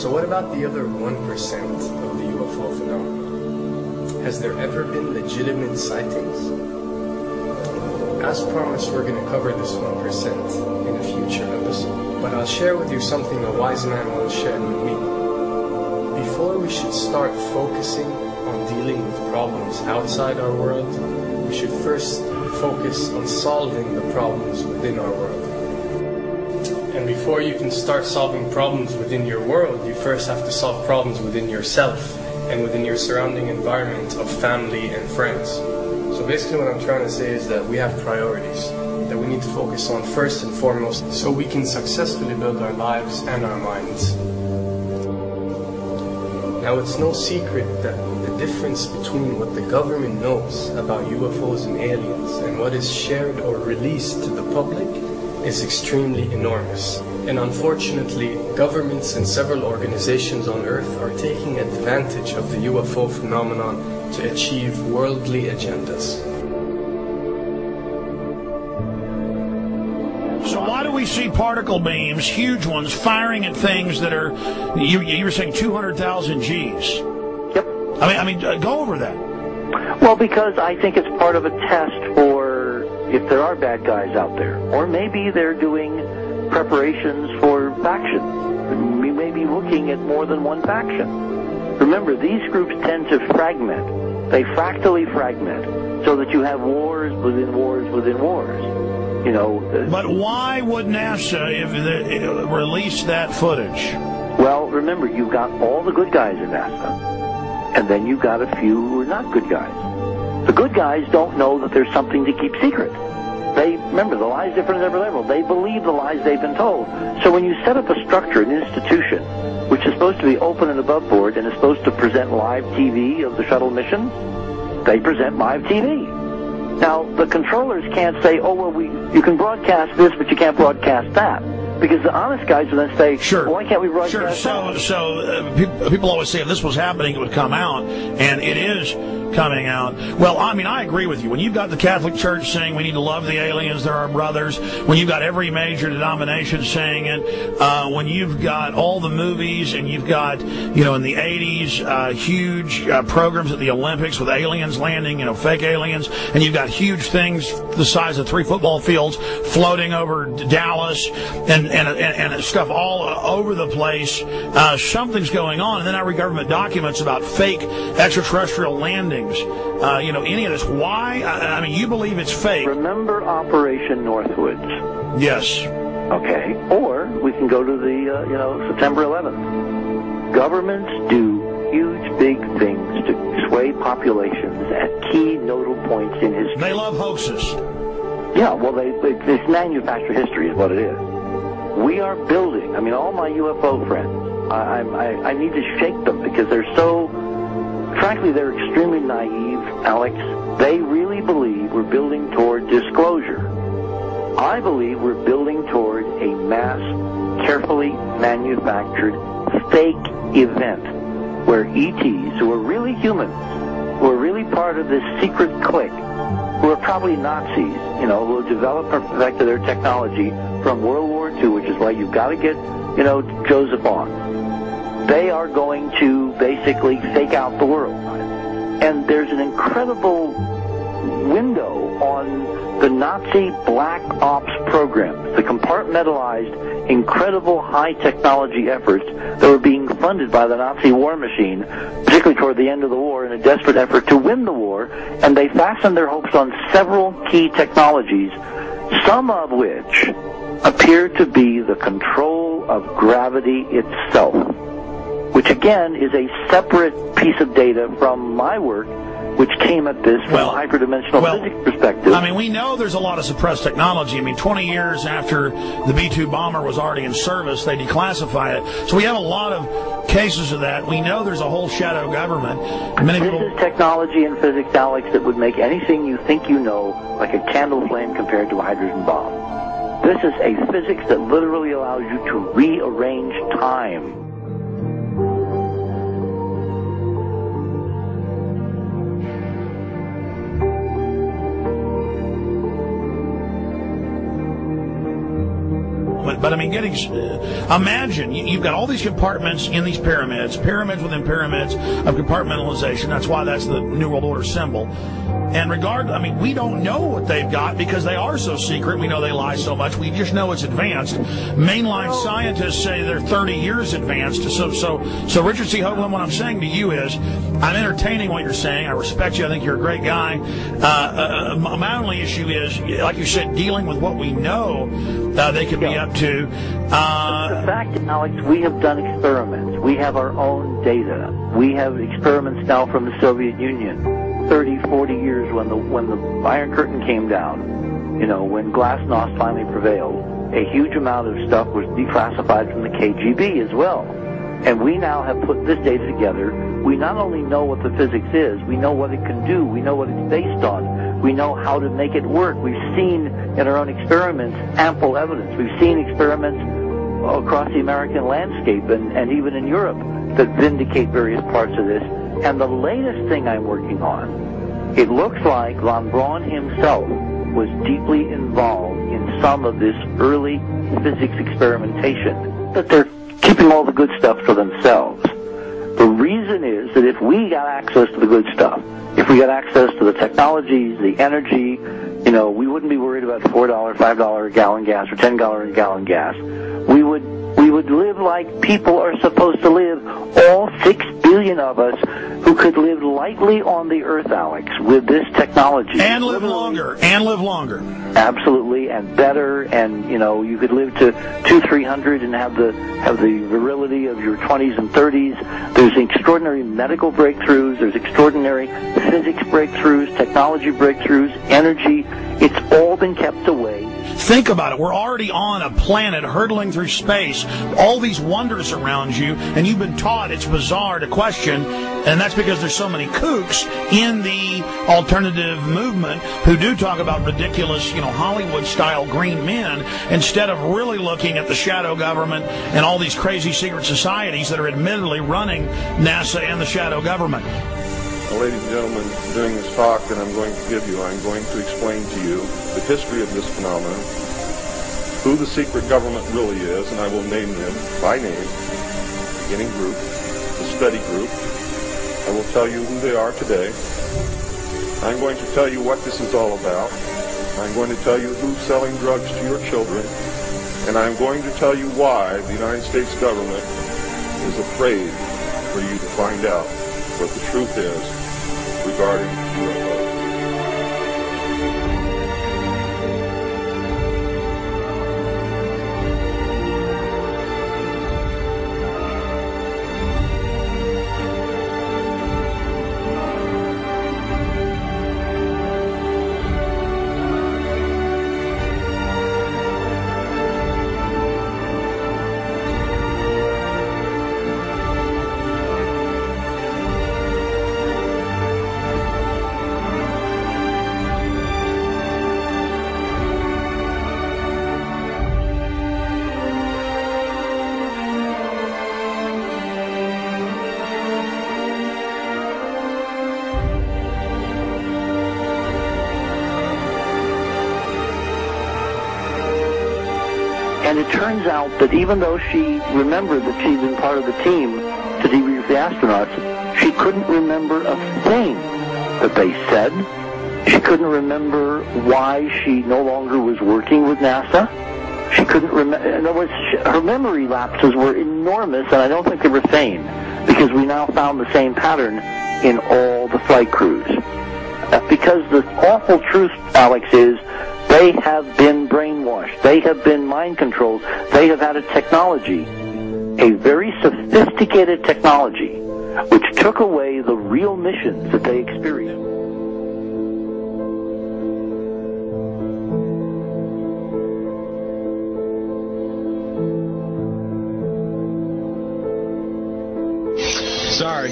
So what about the other 1% of the UFO phenomenon? Has there ever been legitimate sightings? As promised, we're going to cover this 1% in a future episode, but I'll share with you something a wise man once shared with me. Before we should start focusing on dealing with problems outside our world, we should first focus on solving the problems within our world. And before you can start solving problems within your world, you first have to solve problems within yourself and within your surrounding environment of family and friends. So basically what I'm trying to say is that we have priorities that we need to focus on first and foremost so we can successfully build our lives and our minds. Now, it's no secret that the difference between what the government knows about UFOs and aliens and what is shared or released to the public is extremely enormous. And unfortunately, governments and several organizations on Earth are taking advantage of the UFO phenomenon to achieve worldly agendas. So why do we see particle beams, huge ones, firing at things that are, you were saying 200,000 Gs? Yep. I mean, go over that. Well, because I think it's part of a test for if there are bad guys out there. Or maybe they're doing preparations for faction. We may be looking at more than one faction. Remember, these groups tend to fragment. They fractally fragment so that you have wars within wars within wars. You know. But why would NASA release that footage? Well, remember, you've got all the good guys in NASA, and then you've got a few who are not good guys. The good guys don't know that there's something to keep secret. Remember, the lie's different as every level. They believe the lies they've been told. So when you set up a structure, an institution, which is supposed to be open and above board and is supposed to present live TV of the shuttle mission, they present live TV. Now, the controllers can't say, oh, well, you can broadcast this, but you can't broadcast that. Because the honest guys will then say, sure. Well, why can't we broadcast that? So people always say if this was happening, it would come out, and it is coming out. Well, I mean, I agree with you. When you've got the Catholic Church saying we need to love the aliens, they're our brothers, when you've got every major denomination saying it, when you've got all the movies, and you've got, in the 80s, huge programs at the Olympics with aliens landing, fake aliens, and you've got huge things the size of 3 football fields floating over Dallas, and stuff all over the place. Something's going on, and then I read government documents about fake extraterrestrial landings. Any of this. Why? I mean, you believe it's fake. Remember Operation Northwoods? Yes. Okay. Or we can go to the, September 11th. Governments do huge, big things to sway populations at key nodal points in history. They love hoaxes. Yeah, well, it's manufactured history is what it is. We are building, all my UFO friends, I need to shake them because they're so, frankly, they're extremely naive, Alex. They really believe we're building toward disclosure. I believe we're building toward a mass, carefully manufactured, fake event where ETs, who are really humans, who are really part of this secret clique, who are probably Nazis, who have developed or perfected their technology from World War II, which is why you've got to get, Joseph on. They are going to basically fake out the world. And there's an incredible window on the Nazi black ops programs, the compartmentalized, incredible high-technology efforts that were being funded by the Nazi war machine, particularly toward the end of the war, in a desperate effort to win the war, and they fastened their hopes on several key technologies, some of which appear to be the control of gravity itself, which again is a separate piece of data from my work, which came at this from a hyperdimensional physics perspective. We know there's a lot of suppressed technology. 20 years after the B-2 bomber was already in service, they declassify it. So we have a lot of cases of that. We know there's a whole shadow government. This is technology and physics, Alex, that would make anything you think you know like a candle flame compared to a hydrogen bomb. This is a physics that literally allows you to rearrange time. But I mean, imagine you've got all these compartments in these pyramids within pyramids of compartmentalization. That's why that's the New World Order symbol. And we don't know what they've got because they are so secret. We know they lie so much. We just know it's advanced. Mainline scientists say they're 30 years advanced. So Richard C. Hoagland, what I'm saying to you is, I'm entertaining what you're saying. I respect you. I think you're a great guy. My only issue is, like you said, dealing with what we know they could be up to. The fact, Alex, we have done experiments. We have our own data. We have experiments now from the Soviet Union. 30, 40 years when the Iron Curtain came down, when Glasnost finally prevailed, a huge amount of stuff was declassified from the KGB as well. And we now have put this data together. We not only know what the physics is, we know what it can do, we know what it's based on, we know how to make it work. We've seen in our own experiments ample evidence. We've seen experiments across the American landscape and even in Europe that vindicate various parts of this. And the latest thing I'm working on, it looks like von Braun himself was deeply involved in some of this early physics experimentation, that they're keeping all the good stuff for themselves. The reason is that if we got access to the good stuff, if we got access to the technologies, the energy, we wouldn't be worried about $4, $5 a gallon gas or $10 a gallon gas. We would live like people are supposed to live, all 6 billion of us who could live lightly on the earth, Alex, with this technology. And live longer. Absolutely, and better, and you could live to 200-300 and have the virility of your 20s and 30s. There's extraordinary medical breakthroughs, there's extraordinary physics breakthroughs, technology breakthroughs, energy. It's all been kept away. Think about it. We're already on a planet hurtling through space, all these wonders around you, and you've been taught it's bizarre to question, and that's because there's so many kooks in the alternative movement who do talk about ridiculous, Hollywood-style green men, instead of really looking at the shadow government and all these crazy secret societies that are admittedly running NASA and the shadow government. Well, ladies and gentlemen, during this talk that I'm going to give you, I'm going to explain to you the history of this phenomenon, who the secret government really is, and I will name them by name, beginning group, the study group. I will tell you who they are today. I'm going to tell you what this is all about. I'm going to tell you who's selling drugs to your children, and I'm going to tell you why the United States government is afraid for you to find out what the truth is regarding UFOs. And it turns out that even though she remembered that she'd been part of the team to debrief the astronauts, she couldn't remember a thing that they said. She couldn't remember why she no longer was working with NASA. She couldn't remember. In other words, her memory lapses were enormous, and I don't think they were feigned, because we now found the same pattern in all the flight crews. Because the awful truth, Alex, is they have been brainwashed. They have been mind controlled. They have had a technology, a very sophisticated technology, which took away the real missions that they experienced. Sorry.